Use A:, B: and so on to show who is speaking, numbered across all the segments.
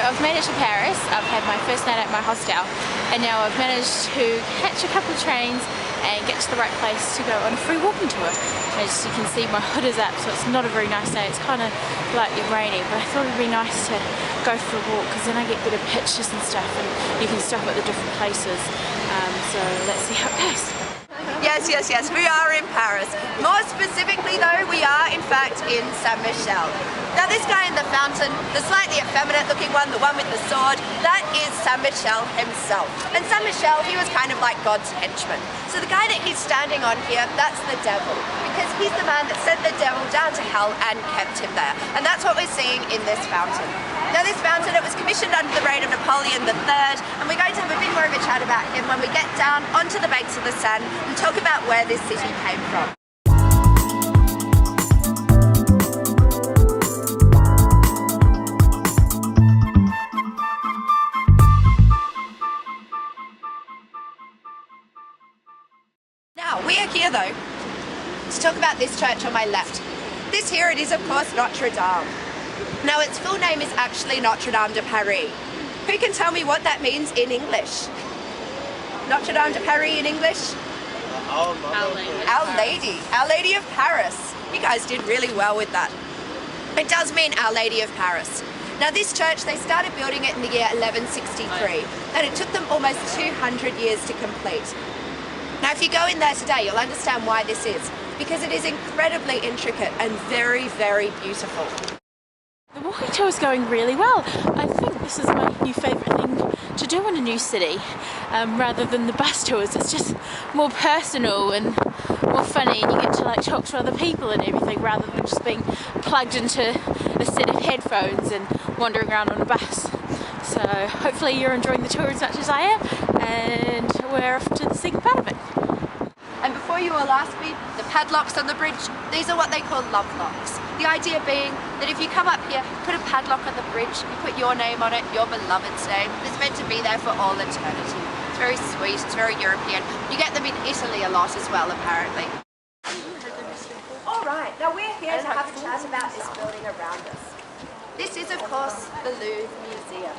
A: I've made it to Paris. I've had my first night at my hostel, and now I've managed to catch a couple of trains and get to the right place to go on a free walking tour. As you can see, my hood is up, so it's not a very nice day. It's kind of lightly rainy, but I thought it'd be nice to go for a walk because then I get better pictures and stuff, and you can stop at the different places. So let's see how it goes.
B: Yes, we are in Paris. More specifically though, we are in fact in Saint-Michel. Now this guy in the fountain, the slightly effeminate looking one, the one with the sword, that is Saint-Michel himself. And Saint-Michel, he was kind of like God's henchman. So the guy that he's standing on here, that's the devil. Because he's the man that sent the devil down to hell and kept him there. And that's what we're seeing in this fountain. Now this fountain, it was commissioned under the reign of Napoleon III, and we're going to have a bit more of a chat about him when we get down onto the banks of the Seine and talk about where this city came from. Now, we are here though to talk about this church on my left. This here, it is of course Notre Dame. Now its full name is actually Notre Dame de Paris. Who can tell me what that means in English? Notre Dame de Paris in English? Our Lady of Paris. You guys did really well with that. It does mean Our Lady of Paris. Now this church, they started building it in the year 1163, and it took them almost 200 years to complete. Now if you go in there today, you'll understand why this is, because it is incredibly intricate and very, very beautiful.
A: The walking tour is going really well. I think this is my new favourite thing to do in a new city, rather than the bus tours. It's just more personal and more funny, and you get to like talk to other people and everything rather than just being plugged into a set of headphones and wandering around on a bus. So hopefully you're enjoying the tour as much as I am, and we're off to the second part of it.
B: And before you all ask me, the padlocks on the bridge, these are what they call love locks. The idea being that if you come up here, put a padlock on the bridge, you put your name on it, your beloved's name. It's meant to be there for all eternity. It's very sweet, it's very European. You get them in Italy a lot as well, apparently. Alright, now we're here to have a chat about this building around us. This is of course the Louvre Museum.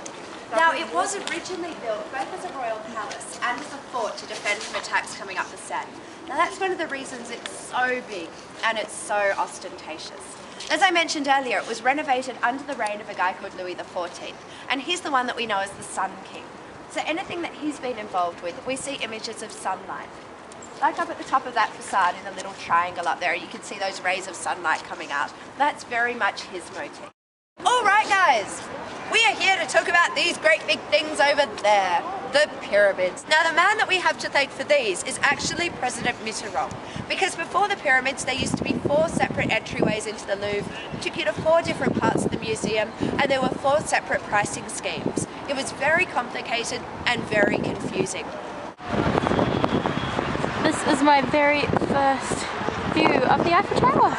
B: Now it was originally built both as a royal palace and as a fort to defend from attacks coming up the Seine. Now that's one of the reasons it's so big and it's so ostentatious. As I mentioned earlier, it was renovated under the reign of a guy called Louis XIV, and he's the one that we know as the Sun King. So anything that he's been involved with, we see images of sunlight. Like up at the top of that facade in the little triangle up there, you can see those rays of sunlight coming out. That's very much his motif. Alright guys, we are here to talk about these great big things over there, the pyramids. Now the man that we have to thank for these is actually President Mitterrand, because before the pyramids there used to be 4 separate entryways into the Louvre, took you to 4 different parts of the museum, and there were 4 separate pricing schemes. It was very complicated and very confusing.
A: This is my very first view of the Eiffel Tower.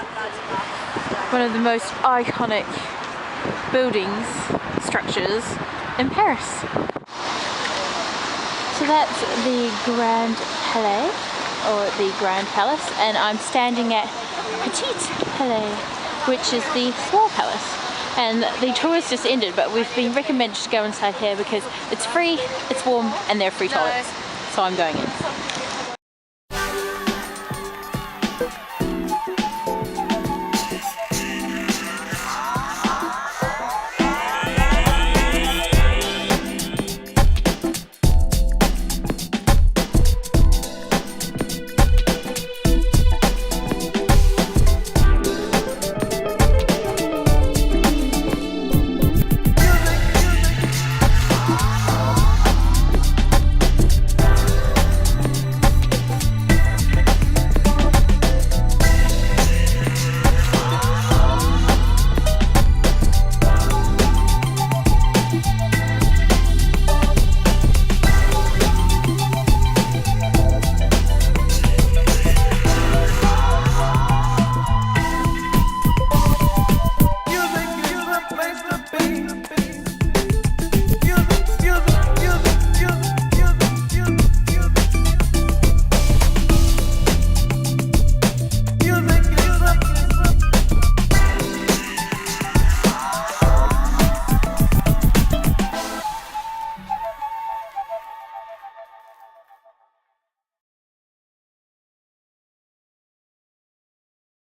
A: One of the most iconic buildings, structures in Paris. So that's the Grand Palais, or the Grand Palace, and I'm standing at Petit Palais, which is the small palace. And the tour has just ended, but we've been recommended to go inside here because it's free, it's warm, and there are free toilets. So I'm going in.